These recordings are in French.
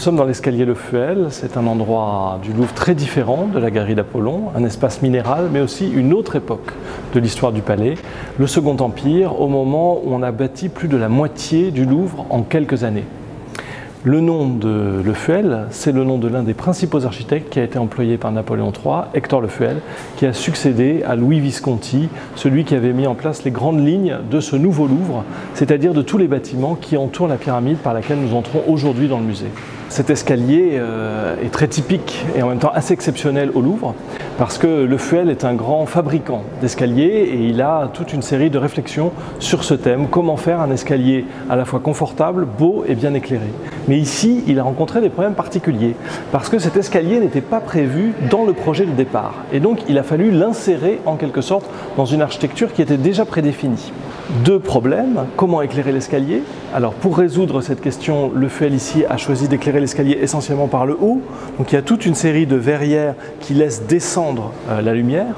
sommes dans l'escalier Le Fuel, c'est un endroit du Louvre très différent de la galerie d'Apollon, un espace minéral mais aussi une autre époque de l'histoire du palais, le Second Empire, au moment où on a bâti plus de la moitié du Louvre en quelques années. Le nom de Le Fuel, c'est le nom de l'un des principaux architectes qui a été employé par Napoléon III, Hector Le Fuel, qui a succédé à Louis Visconti, celui qui avait mis en place les grandes lignes de ce nouveau Louvre, c'est-à-dire de tous les bâtiments qui entourent la pyramide par laquelle nous entrons aujourd'hui dans le musée. Cet escalier est très typique et en même temps assez exceptionnel au Louvre parce que Le Fuel est un grand fabricant d'escaliers et il a toute une série de réflexions sur ce thème, comment faire un escalier à la fois confortable, beau et bien éclairé. Mais ici, il a rencontré des problèmes particuliers parce que cet escalier n'était pas prévu dans le projet de départ et donc il a fallu l'insérer en quelque sorte dans une architecture qui était déjà prédéfinie. Deux problèmes, comment éclairer l'escalier? Alors pour résoudre cette question, Le Fuel ici a choisi d'éclairer l'escalier essentiellement par le haut, donc il y a toute une série de verrières qui laissent descendre la lumière.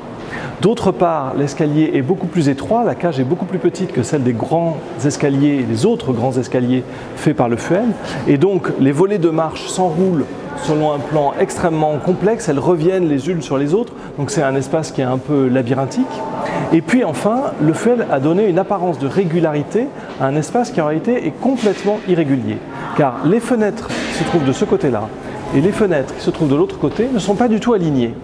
D'autre part, l'escalier est beaucoup plus étroit, la cage est beaucoup plus petite que celle des grands escaliers, les autres grands escaliers faits par Le Fuel, et donc les volets de marche s'enroulent selon un plan extrêmement complexe, elles reviennent les unes sur les autres, donc c'est un espace qui est un peu labyrinthique. Et puis enfin, Le Fuel a donné une apparence de régularité à un espace qui en réalité est complètement irrégulier, car les fenêtres qui se trouvent de ce côté-là et les fenêtres qui se trouvent de l'autre côté ne sont pas du tout alignées.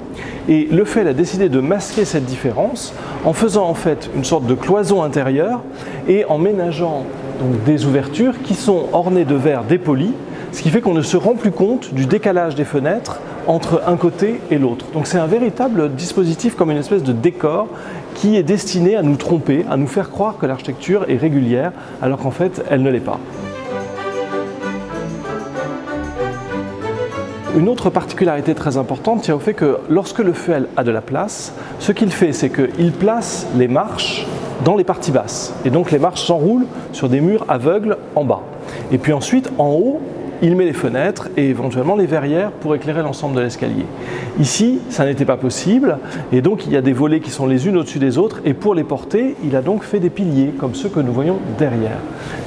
Et Le Fuel a décidé de masquer cette différence en faisant en fait une sorte de cloison intérieure et en ménageant donc des ouvertures qui sont ornées de verre dépoli, ce qui fait qu'on ne se rend plus compte du décalage des fenêtres entre un côté et l'autre. Donc c'est un véritable dispositif comme une espèce de décor qui est destiné à nous tromper, à nous faire croire que l'architecture est régulière alors qu'en fait elle ne l'est pas. Une autre particularité très importante tient au fait que lorsque Le Fuel a de la place, ce qu'il fait c'est qu'il place les marches dans les parties basses et donc les marches s'enroulent sur des murs aveugles en bas. Et puis ensuite en haut, il met les fenêtres et éventuellement les verrières pour éclairer l'ensemble de l'escalier. Ici, ça n'était pas possible et donc il y a des volets qui sont les unes au-dessus des autres et pour les porter, il a donc fait des piliers comme ceux que nous voyons derrière.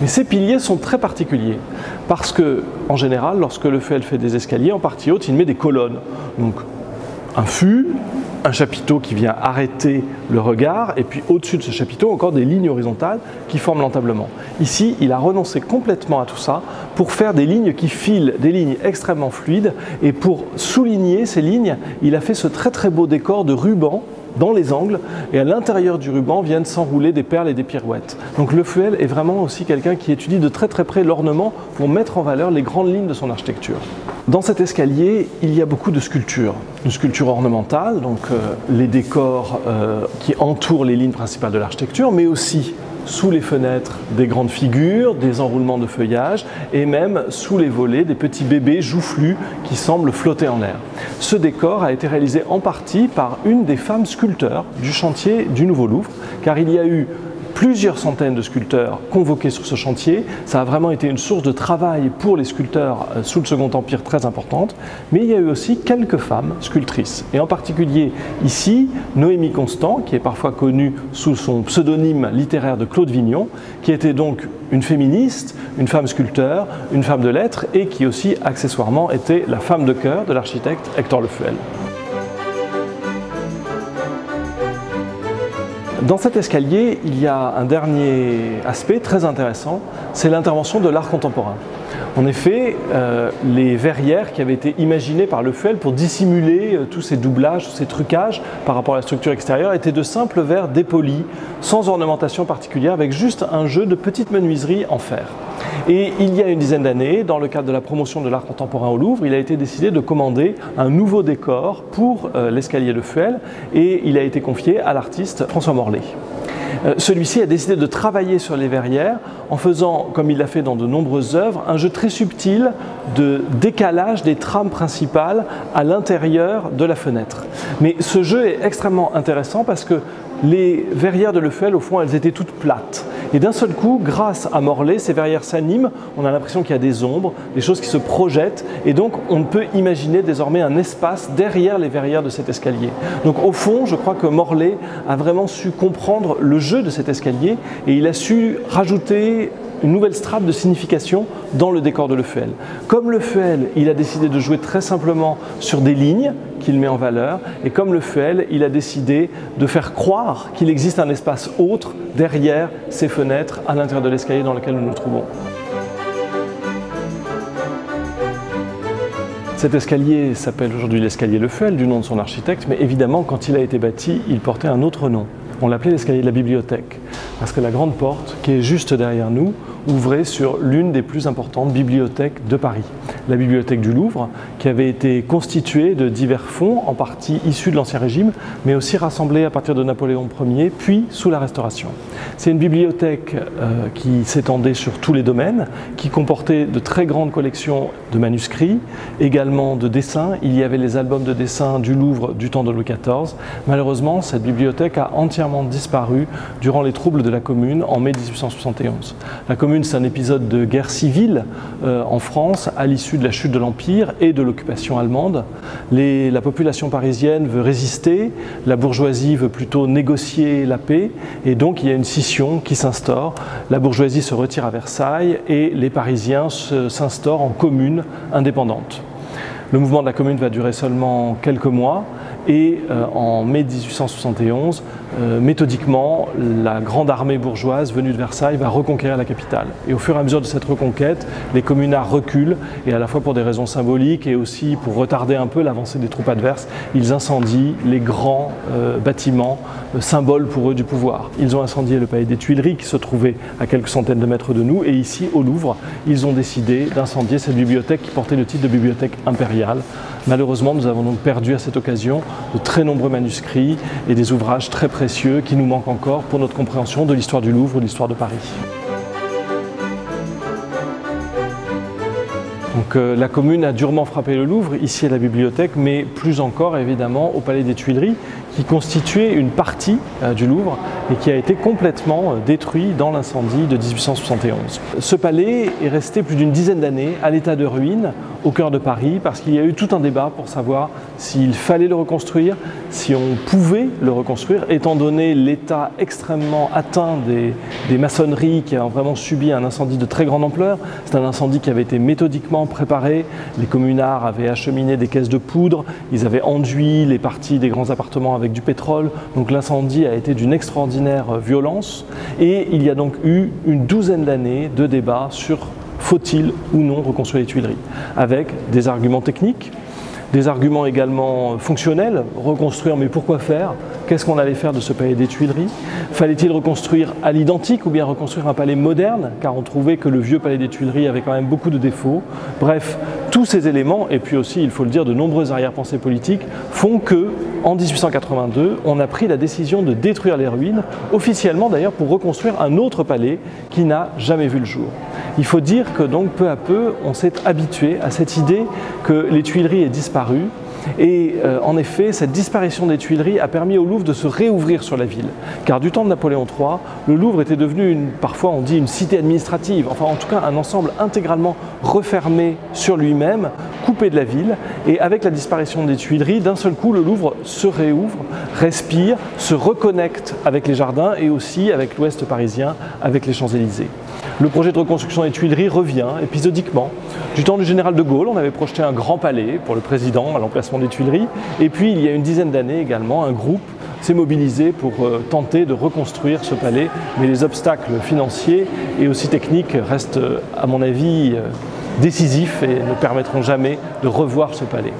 Mais ces piliers sont très particuliers parce que, en général, lorsque Le Fuel fait des escaliers, en partie haute, il met des colonnes. Donc un fût, un chapiteau qui vient arrêter le regard et puis au-dessus de ce chapiteau encore des lignes horizontales qui forment l'entablement. Ici, il a renoncé complètement à tout ça pour faire des lignes qui filent, des lignes extrêmement fluides et pour souligner ces lignes, il a fait ce très très beau décor de rubans dans les angles et à l'intérieur du ruban viennent s'enrouler des perles et des pirouettes. Donc Le Fuel est vraiment aussi quelqu'un qui étudie de très très près l'ornement pour mettre en valeur les grandes lignes de son architecture. Dans cet escalier, il y a beaucoup de sculptures. Une sculpture ornementale, donc les décors qui entourent les lignes principales de l'architecture, mais aussi sous les fenêtres des grandes figures, des enroulements de feuillage et même sous les volets des petits bébés joufflus qui semblent flotter en l'air. Ce décor a été réalisé en partie par une des femmes sculpteurs du chantier du Nouveau Louvre, car il y a eu plusieurs centaines de sculpteurs convoqués sur ce chantier. Ça a vraiment été une source de travail pour les sculpteurs sous le Second Empire très importante, mais il y a eu aussi quelques femmes sculptrices. Et en particulier ici, Noémie Constant, qui est parfois connue sous son pseudonyme littéraire de Claude Vignon, qui était donc une féministe, une femme sculpteur, une femme de lettres et qui aussi accessoirement était la femme de cœur de l'architecte Hector Le Fuel. Dans cet escalier, il y a un dernier aspect très intéressant, c'est l'intervention de l'art contemporain. En effet, les verrières qui avaient été imaginées par Le Fuel pour dissimuler tous ces doublages, tous ces trucages par rapport à la structure extérieure étaient de simples verres dépolis, sans ornementation particulière, avec juste un jeu de petites menuiseries en fer. Et il y a une dizaine d'années, dans le cadre de la promotion de l'art contemporain au Louvre, il a été décidé de commander un nouveau décor pour l'escalier Le Fuel et il a été confié à l'artiste François Morlet. Celui-ci a décidé de travailler sur les verrières en faisant, comme il l'a fait dans de nombreuses œuvres, un jeu très subtil de décalage des trames principales à l'intérieur de la fenêtre. Mais ce jeu est extrêmement intéressant parce que les verrières de Le Fuel, au fond, elles étaient toutes plates. Et d'un seul coup, grâce à Morlet, ces verrières s'animent, on a l'impression qu'il y a des ombres, des choses qui se projettent, et donc on peut imaginer désormais un espace derrière les verrières de cet escalier. Donc au fond, je crois que Morlet a vraiment su comprendre le jeu de cet escalier, et il a su rajouter une nouvelle strate de signification dans le décor de l'EFEL. Comme l'EFEL, il a décidé de jouer très simplement sur des lignes qu'il met en valeur, et comme l'EFEL, il a décidé de faire croire qu'il existe un espace autre derrière ces fenêtres à l'intérieur de l'escalier dans lequel nous nous trouvons. Cet escalier s'appelle aujourd'hui l'escalier l'EFEL, du nom de son architecte, mais évidemment, quand il a été bâti, il portait un autre nom. On l'appelait l'escalier de la bibliothèque, parce que la grande porte, qui est juste derrière nous, ouvrait sur l'une des plus importantes bibliothèques de Paris. La bibliothèque du Louvre, qui avait été constituée de divers fonds, en partie issus de l'Ancien Régime, mais aussi rassemblés à partir de Napoléon Ier, puis sous la Restauration. C'est une bibliothèque qui s'étendait sur tous les domaines, qui comportait de très grandes collections de manuscrits, également de dessins. Il y avait les albums de dessins du Louvre du temps de Louis XIV. Malheureusement, cette bibliothèque a entièrement disparu durant les troubles de la Commune en mai 1871. La Commune, c'est un épisode de guerre civile en France à l'issue de la chute de l'Empire et de l'occupation allemande. La population parisienne veut résister, la bourgeoisie veut plutôt négocier la paix, et donc il y a une scission qui s'instaure. La bourgeoisie se retire à Versailles et les Parisiens s'instaurent en commune indépendante. Le mouvement de la Commune va durer seulement quelques mois, et en mai 1871, méthodiquement, la grande armée bourgeoise venue de Versailles va reconquérir la capitale. Et au fur et à mesure de cette reconquête, les communards reculent, et à la fois pour des raisons symboliques et aussi pour retarder un peu l'avancée des troupes adverses, ils incendient les grands bâtiments, symboles pour eux du pouvoir. Ils ont incendié le palais des Tuileries qui se trouvait à quelques centaines de mètres de nous, et ici, au Louvre, ils ont décidé d'incendier cette bibliothèque qui portait le titre de bibliothèque impériale. Malheureusement, nous avons donc perdu à cette occasion de très nombreux manuscrits et des ouvrages très précieux qui nous manquent encore pour notre compréhension de l'histoire du Louvre ou de l'histoire de Paris. Donc, la Commune a durement frappé le Louvre, ici à la bibliothèque, mais plus encore évidemment au Palais des Tuileries, qui constituait une partie du Louvre et qui a été complètement détruit dans l'incendie de 1871. Ce palais est resté plus d'une dizaine d'années à l'état de ruine au cœur de Paris, parce qu'il y a eu tout un débat pour savoir s'il fallait le reconstruire, si on pouvait le reconstruire, étant donné l'état extrêmement atteint des maçonneries qui ont vraiment subi un incendie de très grande ampleur. C'est un incendie qui avait été méthodiquement préparé. Les communards avaient acheminé des caisses de poudre, ils avaient enduit les parties des grands appartements avec du pétrole, donc l'incendie a été d'une extraordinaire violence, et il y a donc eu une douzaine d'années de débats sur faut-il ou non reconstruire les Tuileries, avec des arguments techniques, des arguments également fonctionnels. Reconstruire, mais pourquoi faire? Qu'est-ce qu'on allait faire de ce palais des Tuileries? Fallait-il reconstruire à l'identique ou bien reconstruire un palais moderne? Car on trouvait que le vieux palais des Tuileries avait quand même beaucoup de défauts. Bref, tous ces éléments, et puis aussi, il faut le dire, de nombreuses arrière-pensées politiques, font que, en 1882, on a pris la décision de détruire les ruines, officiellement d'ailleurs pour reconstruire un autre palais qui n'a jamais vu le jour. Il faut dire que donc peu à peu, on s'est habitué à cette idée que les Tuileries aient disparu. Et en effet, cette disparition des Tuileries a permis au Louvre de se réouvrir sur la ville. Car du temps de Napoléon III, le Louvre était devenu, parfois on dit, une cité administrative, enfin en tout cas un ensemble intégralement refermé sur lui-même, coupé de la ville. Et avec la disparition des Tuileries, d'un seul coup, le Louvre se réouvre, respire, se reconnecte avec les jardins et aussi avec l'ouest parisien, avec les Champs-Élysées. Le projet de reconstruction des Tuileries revient épisodiquement. Du temps du général de Gaulle, on avait projeté un grand palais pour le président à l'emplacement des Tuileries. Et puis, il y a une dizaine d'années également, un groupe s'est mobilisé pour tenter de reconstruire ce palais. Mais les obstacles financiers et aussi techniques restent, à mon avis, décisifs et ne permettront jamais de revoir ce palais.